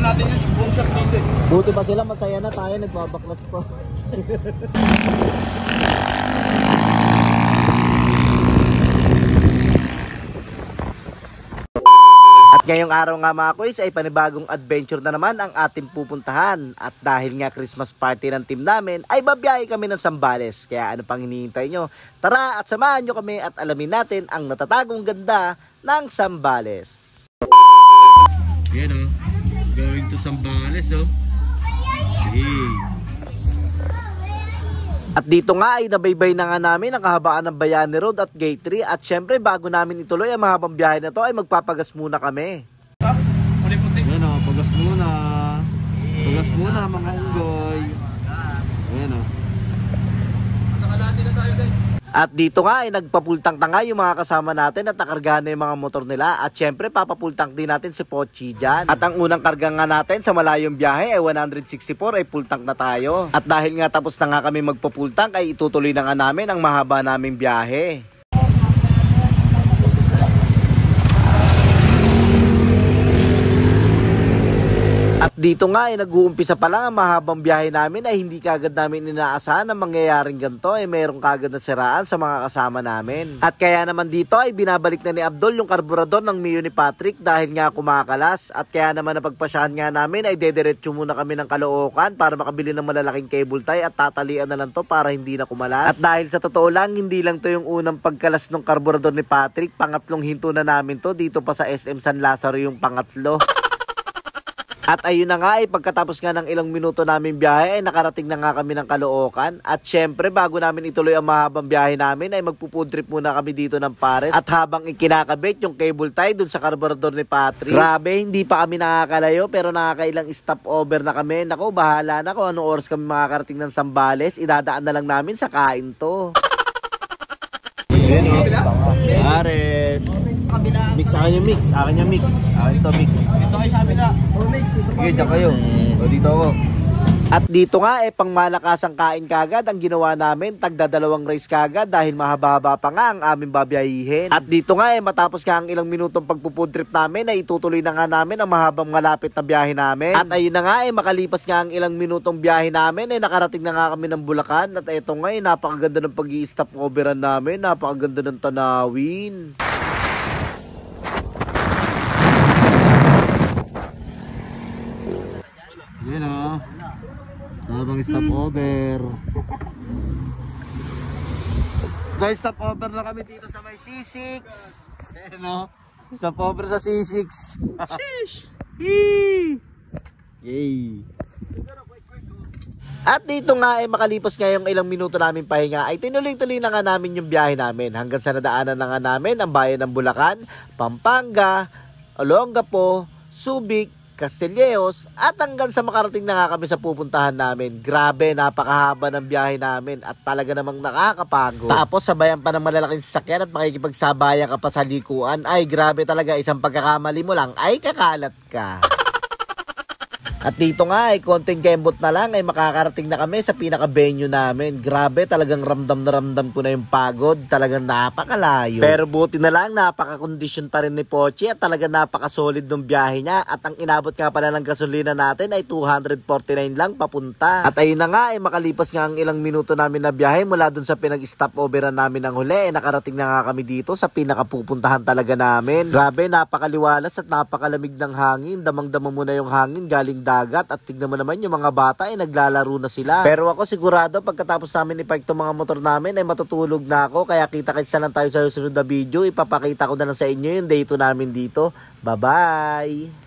natin yung buong shot dito. Buti pa sila, masaya na tayo, nagbabaklas pa. At ngayong araw nga mga kuys ay panibagong adventure na naman ang ating pupuntahan. At dahil nga Christmas party ng team namin ay babiyahe kami ng Zambales. Kaya ano pang hinihintay nyo? Tara at samahan nyo kami at alamin natin ang natatagong ganda ng Zambales. Yan o, going to Zambales o. Hey. At dito nga ay nabaybay na nga namin ang kahabaan ng Bayani Road at Gate 3. At syempre bago namin ituloy ang mahabang biyahe na to ay magpapagas muna kami. Yan o, pagas muna. Pagas muna mga unggoy. Yan o. At dito nga ay nagpapultang tanga yung mga kasama natin at nakargahan na yung mga motor nila. At syempre papapultang din natin si Pochi dyan. At ang unang karga nga natin sa malayong biyahe ay 164 ay pultang na tayo. At dahil nga tapos na nga kami magpapultang ay itutuloy na nga namin ang mahaba naming biyahe. At dito nga ay nag-uumpisa pa lang ang mahabang biyahe namin ay hindi kagad namin inaasahan ang mangyayaring ganito ay mayroong kagad na siraan sa mga kasama namin. At kaya naman dito ay binabalik na ni Abdul yung karburador ng Mio ni Patrick dahil nga kumakalas. At kaya naman napagpasyahan nga namin ay dediretso muna kami ng Caloocan para makabili ng malalaking cable tie at tatalian na lang to para hindi na kumalas. At dahil sa totoo lang hindi lang to yung unang pagkalas ng karburador ni Patrick, pangatlong hinto na namin to dito pa sa SM San Lazaro yung pangatlo. At ayun na nga ay pagkatapos nga ng ilang minuto namin biyahe ay nakarating na nga kami ng Caloocan. At syempre bago namin ituloy ang mahabang biyahe namin ay magpo-food trip muna kami dito ng Pares. At habang ikinakabit yung cable tie dun sa karburador ni Patrick. Grabe, hindi pa kami nakakalayo pero nakakailang stopover na kami. Naku, bahala na kung anong oras kami makakarating ng Zambales. Idadaan na lang namin sa kain to. Pares. Mix, akin yung mix. Akin yung mix. Akin to mix. Dito kayo sa amin na. Sige, dyan kayo. O dito ako. At dito nga pang malakasang kain kagad ang ginawa namin, tagda 2 rice kagad dahil mahaba-haba pa nga ang aming babiyahihin. At dito nga matapos nga ang ilang minutong pagpo-food trip namin ay itutuloy na nga namin ang mahabang malapit na biyahe namin. At ayun na nga makalipas nga ang ilang minutong biyahe namin ay nakarating na nga kami ng Bulacan. At eto nga napakaganda ng pag-i-stop overan namin, napakaganda ng tanawin. Yan o. Habang stop over. So stop over na kami dito sa may C6. Yan o. Stop over sa C6. Sheesh! Yay! At dito nga makalipas nga yung ilang minuto namin pahinga ay tinuloy-tuloy na nga namin yung biyahe namin hanggang sa nadaanan na nga namin ang bayan ng Bulacan, Pampanga, Olongapo, Subic, Castilleos at hanggang sa makarating na nga kami sa pupuntahan namin. Grabe, napakahaba ng biyahe namin at talaga namang nakakapagod. Tapos sabayan pa ng malalaking sasakyan at makikipagsabayan ka pa sa likuan. Ay grabe talaga, isang pagkakamali mo lang ay kakalat ka. At dito nga konting kembot na lang ay makakarating na kami sa pinaka-venue namin. Grabe, talagang ramdam na ramdam ko na yung pagod. Talagang napakalayo. Pero buti na lang, napaka-condition pa rin ni Pochi at talagang napaka-solid ng biyahe niya. At ang inabot nga pala ng gasolina natin ay 249 lang papunta. At ayun na nga makalipas nga ang ilang minuto namin na biyahe mula dun sa pinag-stopoveran namin ng huli. Nakarating na nga kami dito sa pinaka-pupuntahan talaga namin. Grabe, napakaliwalas at napakalamig ng hangin. Damang-dama mo na yung hangin galing dagat at tignan mo naman yung mga bata ay naglalaro na sila. Pero ako sigurado pagkatapos namin ipark itong mga motor namin ay matutulog na ako. Kaya kita-kits na lang tayo sa susunod na video. Ipapakita ko na lang sa inyo yung day 2 namin dito. Bye-bye!